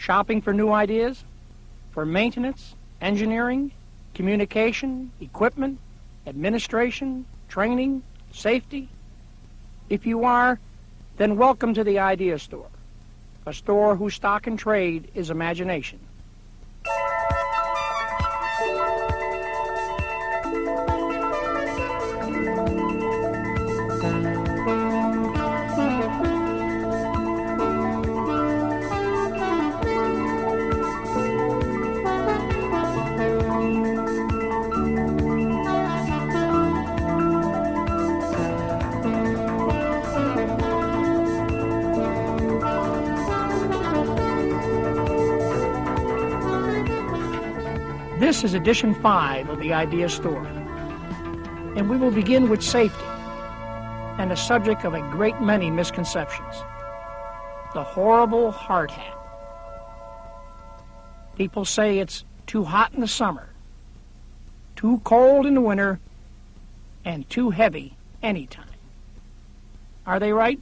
Shopping for new ideas? For maintenance, engineering, communication, equipment, administration, training, safety? If you are, then welcome to the Idea Store, a store whose stock and trade is imagination. This is edition 5 of the Idea Store, and we will begin with safety and the subject of a great many misconceptions, the horrible hard hat. People say it's too hot in the summer, too cold in the winter, and too heavy anytime. Are they right?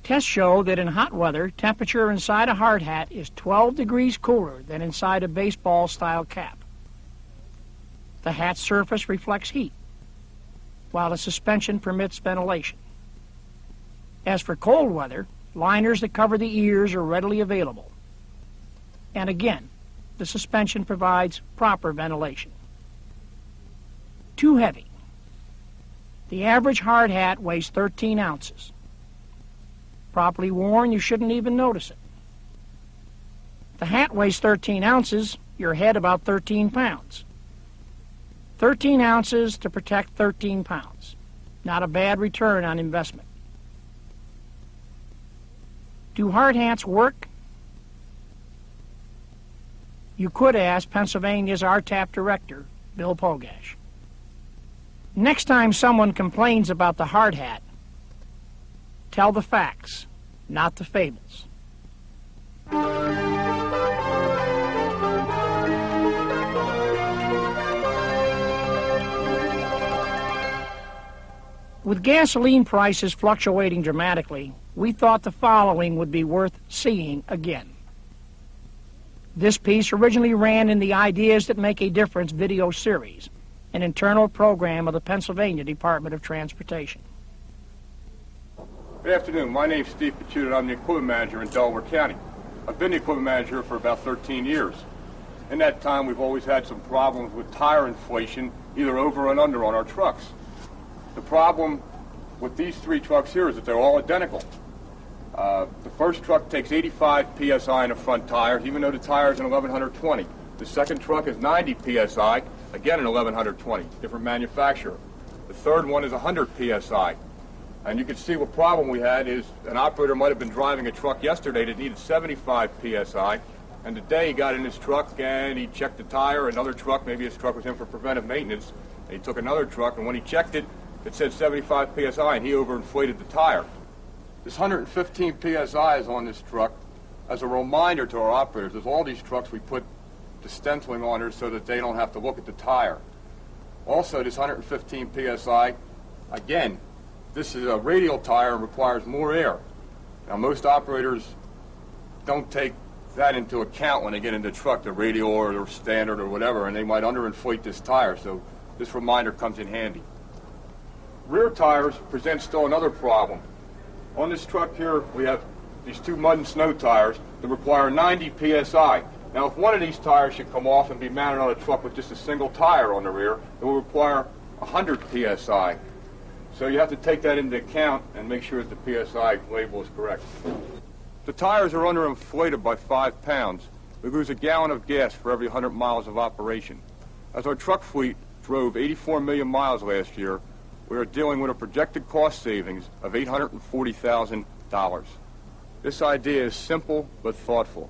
Tests show that in hot weather, temperature inside a hard hat is 12 degrees cooler than inside a baseball-style cap. The hat's surface reflects heat, while the suspension permits ventilation. As for cold weather, liners that cover the ears are readily available. And again, the suspension provides proper ventilation. Too heavy. The average hard hat weighs 13 ounces. Properly worn, you shouldn't even notice it. The hat weighs 13 ounces, your head about 13 pounds. 13 ounces to protect 13 pounds. Not a bad return on investment. Do hard hats work? You could ask Pennsylvania's RTAP director, Bill Pogash. Next time someone complains about the hard hat, tell the facts, not the fables. With gasoline prices fluctuating dramatically, we thought the following would be worth seeing again. This piece originally ran in the Ideas That Make a Difference video series, an internal program of the Pennsylvania Department of Transportation. Good afternoon. My name is Steve Pachuta, and I'm the equipment manager in Delaware County. I've been the equipment manager for about 13 years. In that time, we've always had some problems with tire inflation, either over and under on our trucks. The problem with these three trucks here is that they're all identical. The first truck takes 85 psi in the front tires, even though the tire is an 1120. The second truck is 90 psi, again an 1120, different manufacturer. The third one is 100 psi. And you can see what problem we had is an operator might have been driving a truck yesterday that needed 75 psi, and today he got in his truck and he checked the tire. Another truck, maybe his truck was in for preventive maintenance, and he took another truck, and when he checked it, it said 75 psi, and he overinflated the tire. This 115 psi is on this truck as a reminder to our operators. There's all these trucks we put the stenciling on there so that they don't have to look at the tire. Also, this 115 psi, again, this is a radial tire and requires more air. Now, most operators don't take that into account when they get into the truck, the radial or the standard or whatever, and they might underinflate this tire, so this reminder comes in handy. Rear tires present still another problem. On this truck here, we have these two mud and snow tires that require 90 psi. Now, if one of these tires should come off and be mounted on a truck with just a single tire on the rear, it will require 100 psi. So you have to take that into account and make sure that the PSI label is correct. The tires are underinflated by 5 pounds. We lose a gallon of gas for every 100 miles of operation. As our truck fleet drove 84 million miles last year, we are dealing with a projected cost savings of $840,000. This idea is simple but thoughtful,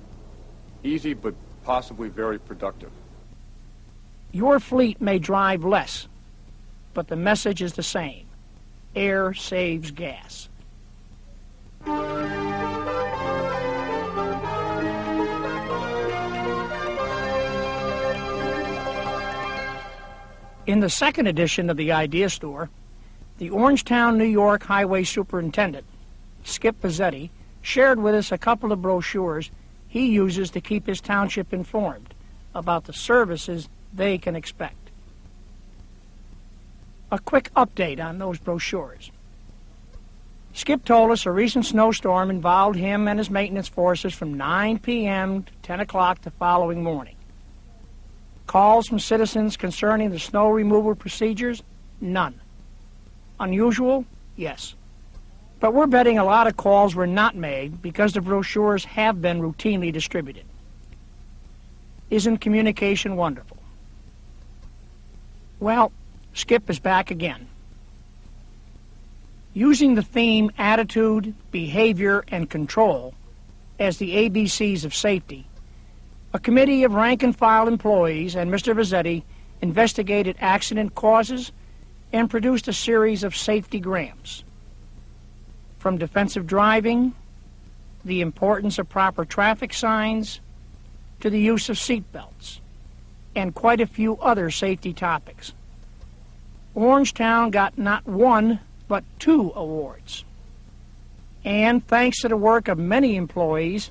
easy but possibly very productive. Your fleet may drive less, but the message is the same. Air saves gas. In the second edition of the Idea Store, the Orangetown, New York Highway Superintendent, Skip Pizzetti, shared with us a couple of brochures he uses to keep his township informed about the services they can expect. A quick update on those brochures. Skip told us a recent snowstorm involved him and his maintenance forces from 9 p.m. to 10 o'clock the following morning. Calls from citizens concerning the snow removal procedures? None. Unusual? Yes. But we're betting a lot of calls were not made because the brochures have been routinely distributed. Isn't communication wonderful? Well, Skip is back again. Using the theme attitude, behavior, and control as the ABCs of safety, a committee of rank-and-file employees and Mr. Vazzetti investigated accident causes and produced a series of safety grams. From defensive driving, the importance of proper traffic signs, to the use of seat belts, and quite a few other safety topics. Orangetown got not one, but 2 awards. And thanks to the work of many employees,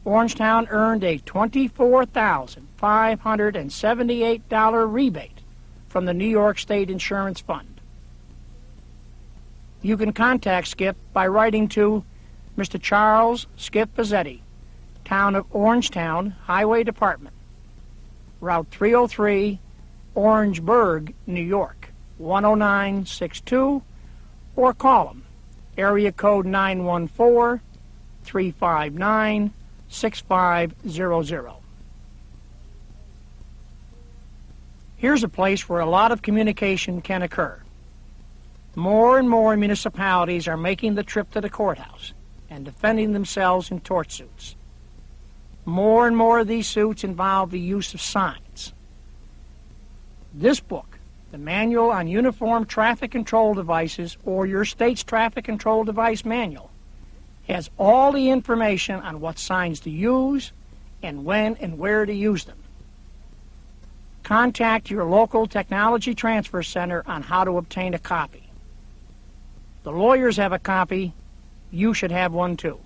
Orangetown earned a $24,578 rebate from the New York State Insurance Fund. You can contact Skip by writing to Mr. Charles Skip Vazzetti, Town of Orangetown Highway Department, Route 303, Orangeburg, New York, 10962, or call him, area code 914-359-6500. Here's a place where a lot of communication can occur. More and more municipalities are making the trip to the courthouse and defending themselves in tort suits. More and more of these suits involve the use of signs. This book, the Manual on Uniform Traffic Control Devices, or your state's Traffic Control Device Manual, has all the information on what signs to use and when and where to use them. Contact your local Technology Transfer Center on how to obtain a copy. The lawyers have a copy. You should have one too.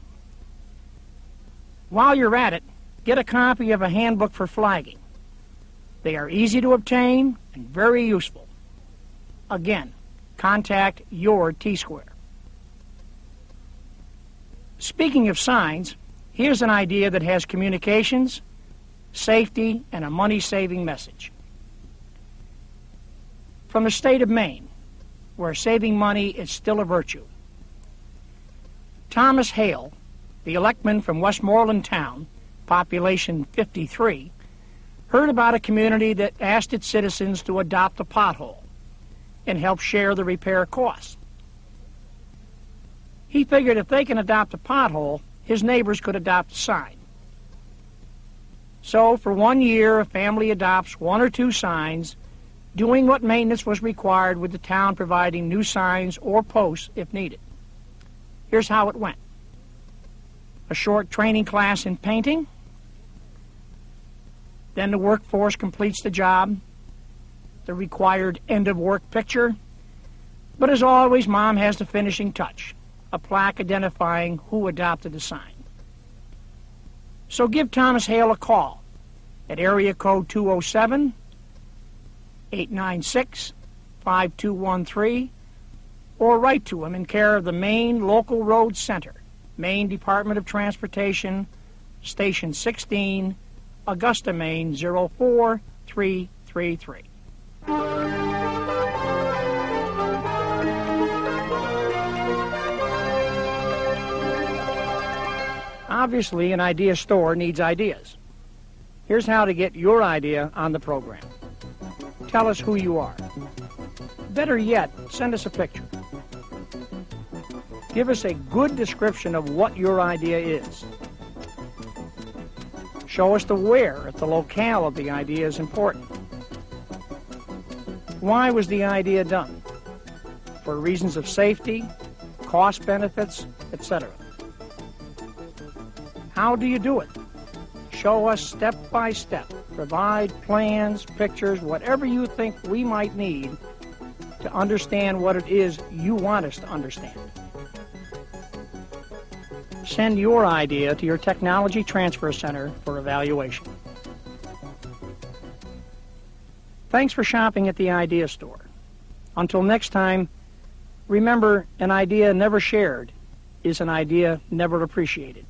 While you're at it, get a copy of a handbook for flagging. They are easy to obtain and very useful. Again, contact your T-Square. Speaking of signs, here's an idea that has communications, safety, and a money-saving message. From the state of Maine, where saving money is still a virtue. Thomas Hale, the electman from Westmoreland Town, population 53, heard about a community that asked its citizens to adopt a pothole and help share the repair costs. He figured if they can adopt a pothole, his neighbors could adopt a sign. So for 1 year, a family adopts 1 or 2 signs, doing what maintenance was required, with the town providing new signs or posts if needed. Here's how it went. A short training class in painting. Then the workforce completes the job, the required end-of-work picture. But as always, Mom has the finishing touch, a plaque identifying who adopted the sign. So give Thomas Hale a call at area code 207-896-5213, or write to him in care of the Maine Local Road Center, Maine Department of Transportation, Station 16, Augusta, Maine 04333. Obviously, an idea store needs ideas. Here's how to get your idea on the program. Tell us who you are. Better yet, send us a picture. Give us a good description of what your idea is. Show us the where, if the locale of the idea is important. Why was the idea done? For reasons of safety, cost benefits, etc. How do you do it? Show us step by step. Provide plans, pictures, whatever you think we might need to understand what it is you want us to understand. send your idea to your Technology Transfer Center for evaluation. Thanks for shopping at the Idea Store. Until next time, remember, an idea never shared is an idea never appreciated.